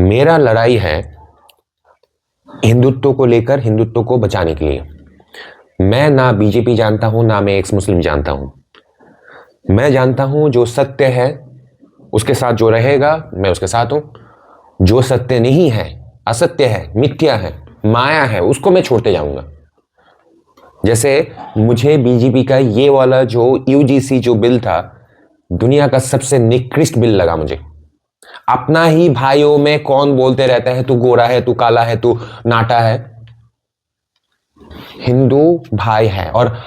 मेरा लड़ाई है हिंदुत्व को लेकर, हिंदुत्व को बचाने के लिए। मैं ना बीजेपी जानता हूं, ना मैं एक्स मुस्लिम जानता हूं। मैं जानता हूं जो सत्य है उसके साथ जो रहेगा मैं उसके साथ हूं। जो सत्य नहीं है, असत्य है, मिथ्या है, माया है, उसको मैं छोड़ते जाऊंगा। जैसे मुझे बीजेपी का ये वाला जो यूजीसी जो बिल था, दुनिया का सबसे निकृष्ट बिल लगा मुझे। अपना ही भाइयों में कौन बोलते रहता है तू गोरा है, तू काला है, तू नाटा है। हिंदू भाई है और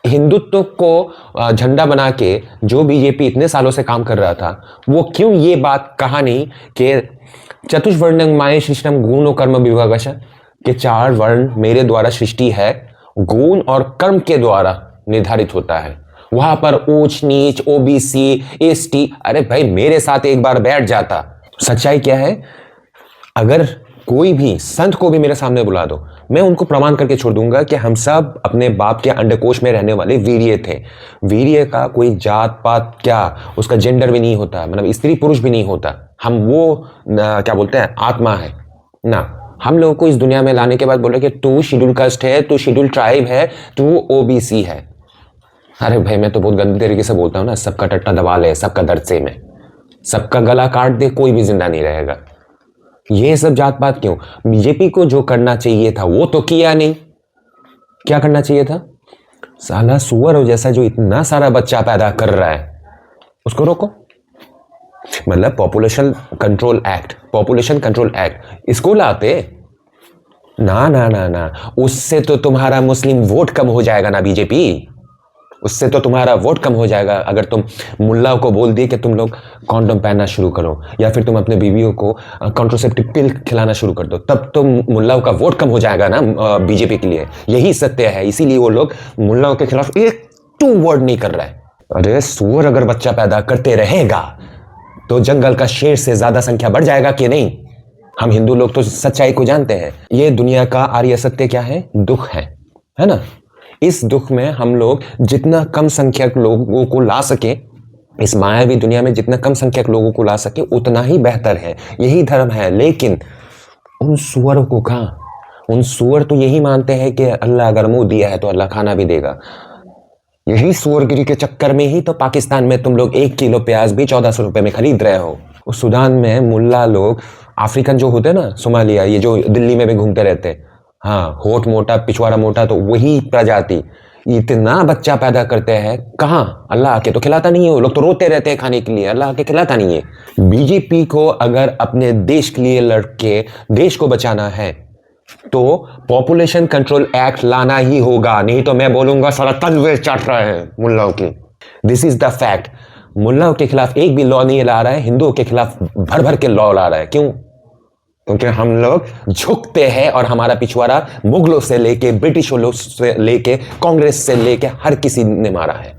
हिंदुत्व को झंडा बना के जो बीजेपी इतने सालों से काम कर रहा था, वो क्यों ये बात कहा नहीं कि चतुष्वर्णं माये सृष्टम गुण और कर्म विभागश, के 4 वर्ण मेरे द्वारा सृष्टि है, गुण और कर्म के द्वारा निर्धारित होता है। वहां पर ऊंच नीच, ओबीसी, एसटी, अरे भाई मेरे साथ एक बार बैठ जाता। सच्चाई क्या है, अगर कोई भी संत को भी मेरे सामने बुला दो, मैं उनको प्रमाण करके छोड़ दूंगा कि हम सब अपने बाप के अंडकोश में रहने वाले वीर्य थे। वीर्य का कोई जात पात क्या, उसका जेंडर भी नहीं होता, मतलब स्त्री पुरुष भी नहीं होता। हम वो क्या बोलते हैं, आत्मा है ना। हम लोगों को इस दुनिया में लाने के बाद बोल रहे कि तू शेड्यूल कास्ट है, तू शेड्यूल ट्राइब है, तू ओबीसी है। अरे भाई मैं तो बहुत गंदे तरीके से बोलता हूँ ना, सबका टट्टा दबा ले, सबका दर्द से में, सबका गला काट दे, कोई भी जिंदा नहीं रहेगा। ये सब जात पात क्यों? बीजेपी को जो करना चाहिए था वो तो किया नहीं। क्या करना चाहिए था? साला सुअर जैसा जो इतना सारा बच्चा पैदा कर रहा है उसको रोको। मतलब पॉपुलेशन कंट्रोल एक्ट इसको लाते। ना ना ना ना, उससे तो तुम्हारा मुस्लिम वोट कम हो जाएगा ना बीजेपी, उससे तो तुम्हारा वोट कम हो जाएगा। अगर तुम मुल्लाओं को बोल दिए कि तुम लोग कॉन्डोम पहनना शुरू करो, या फिर तुम अपने बीवियों को कॉन्ट्रासेप्टिव पिल खिलाना शुरू कर दो, तब तो मुल्लाओं का वोट कम हो जाएगा ना बीजेपी के लिए। यही सत्य है, इसीलिए वो लोग मुल्लाओं के खिलाफ एक टू वर्ड नहीं कर रहा है। अरे सुअर अगर बच्चा पैदा करते रहेगा तो जंगल का शेर से ज्यादा संख्या बढ़ जाएगा कि नहीं? हम हिंदू लोग तो सच्चाई को जानते हैं। ये दुनिया का आर्य सत्य क्या है? दुख है ना। इस दुख में हम लोग जितना कम संख्यक लोगों को ला सके, इस मायावी दुनिया में जितना कम संख्यक लोगों को ला सके उतना ही बेहतर है। यही धर्म है। लेकिन उन सुअरों को कहाँ? उन सुअर तो यही मानते हैं कि अल्लाह अगर मुंह दिया है तो अल्लाह खाना भी देगा। यही सुअरगिरी के चक्कर में ही तो पाकिस्तान में तुम लोग 1 किलो प्याज भी 1400 रुपए में खरीद रहे हो। उस सूडान में मुल्ला लोग, अफ्रीकन जो होते हैं ना, सोमालिया, ये जो दिल्ली में भी घूमते रहते हैं, हाँ, होठ मोटा पिछवाड़ा मोटा, तो वही प्रजाति इतना बच्चा पैदा करते हैं। कहाँ? अल्लाह आके तो खिलाता नहीं है। वो लोग तो रोते रहते हैं खाने के लिए, अल्लाह आके खिलाता नहीं है। बीजेपी को अगर अपने देश के लिए लड़के देश को बचाना है तो पॉपुलेशन कंट्रोल एक्ट लाना ही होगा, नहीं तो मैं बोलूंगा सारा तलवे चाट रहा है मुल्लाओं की। This is the fact. मुल्लाओं के खिलाफ एक भी लॉ नहीं ला रहा है, हिंदुओं के खिलाफ भर भर के लॉ ला रहा है। क्यों? क्योंकि हम लोग झुकते हैं और हमारा पिछवाड़ा मुगलों से लेके, ब्रिटिशों से लेके, कांग्रेस से लेके हर किसी ने मारा है।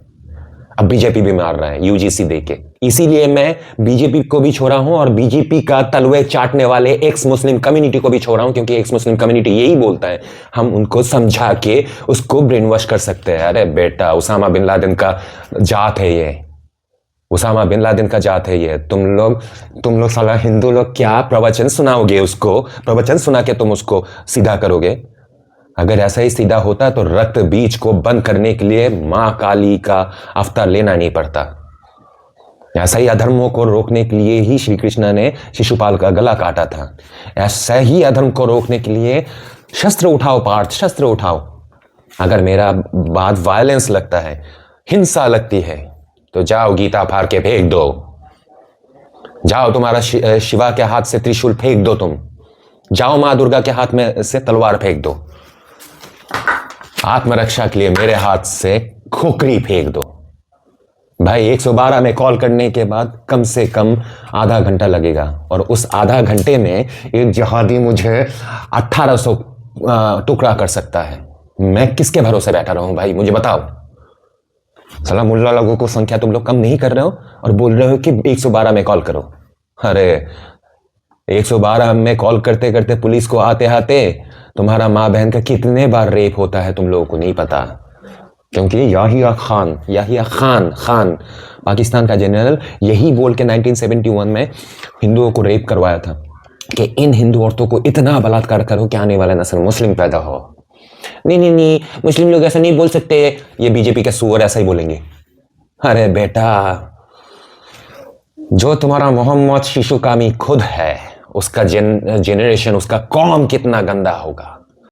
अब बीजेपी भी मार रहा है यूजीसी देके। इसीलिए मैं बीजेपी को भी छोड़ा हूं और बीजेपी का तलवे चाटने वाले एक्स मुस्लिम कम्युनिटी को भी छोड़ा हूं, क्योंकि एक्स मुस्लिम कम्युनिटी यही बोलता है, हम उनको समझा के उसको ब्रेन वॉश कर सकते हैं। अरे बेटा, उसामा बिन लादेन का जात है ये, उसामा बिन लादेन का जात है ये। तुम लोग साला हिंदू लोग क्या प्रवचन सुनाओगे उसको? प्रवचन सुना के तुम उसको सीधा करोगे? अगर ऐसा ही सीधा होता तो रक्त बीज को बंद करने के लिए मां काली का अवतार लेना नहीं पड़ता। ऐसा ही अधर्मों को रोकने के लिए ही श्री कृष्ण ने शिशुपाल का गला काटा था। ऐसा ही अधर्म को रोकने के लिए शस्त्र उठाओ पार्थ, शस्त्र उठाओ। अगर मेरा बात वायलेंस लगता है, हिंसा लगती है, तो जाओ गीता फाड़ के फेंक दो। जाओ तुम्हारा शिवा के हाथ से त्रिशूल फेंक दो। तुम जाओ मां दुर्गा के हाथ में से तलवार फेंक दो। आत्मरक्षा के लिए मेरे हाथ से खोखरी फेंक दो। भाई 112 में कॉल करने के बाद कम से कम आधा घंटा लगेगा, और उस आधा घंटे में एक जिहादी मुझे 1800 टुकड़ा कर सकता है। मैं किसके भरोसे बैठा रहूं भाई, मुझे बताओ। साला मुल्ला लोगों को संख्या तुम लोग कम नहीं कर रहे हो और बोल रहे हो कि 112 में कॉल करो। अरे 112 में कॉल करते करते पुलिस को आते आते तुम्हारा माँ बहन का कितने बार रेप होता है तुम लोगों को नहीं पता। क्योंकि याहिया खान पाकिस्तान का जनरल यही बोल के 1971 में हिंदुओं को रेप करवाया था। कि इन हिंदू औरतों को इतना बलात्कार करो कि आने वाला नस्ल मुस्लिम पैदा हो। नहीं नहीं नहीं, मुस्लिम लोग ऐसा नहीं बोल सकते, ये बीजेपी के सुअर ऐसा ही बोलेंगे। अरे बेटा, जो तुम्हारा मोहम्मद शिशु कामी खुद है, उसका जेनरेशन, उसका कौम कितना गंदा होगा।